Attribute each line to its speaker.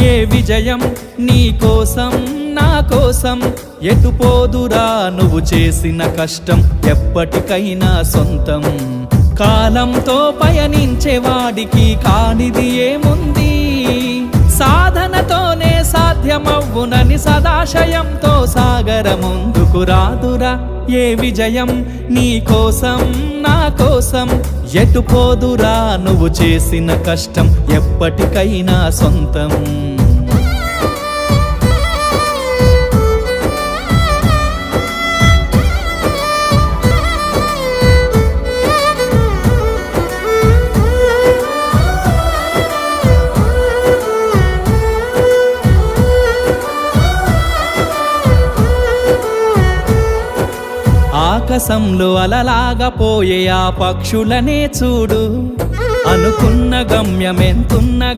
Speaker 1: ఏ విజయం నీ కోసం నా కోసం ఎటుపోదురా నువ్వు చేసిన కష్టం ఎప్పటికైనా సొంతం కాలంతో పయనించేవాడికి కానిది ఏముంది సాధనతోనే సాధ్యమవ్వునని సదాశయంతో సాగర ముందుకు రాదురా ఏ విజయం నీ కోసం నా కోసం ఎటుపోదురా నువ్వు చేసిన కష్టం ఎప్పటికైనా సొంతం ఆకాశంలో అలలాగా పోయే ఆ పక్షులనే చూడు అనుకున్న గమ్యమెంతున్న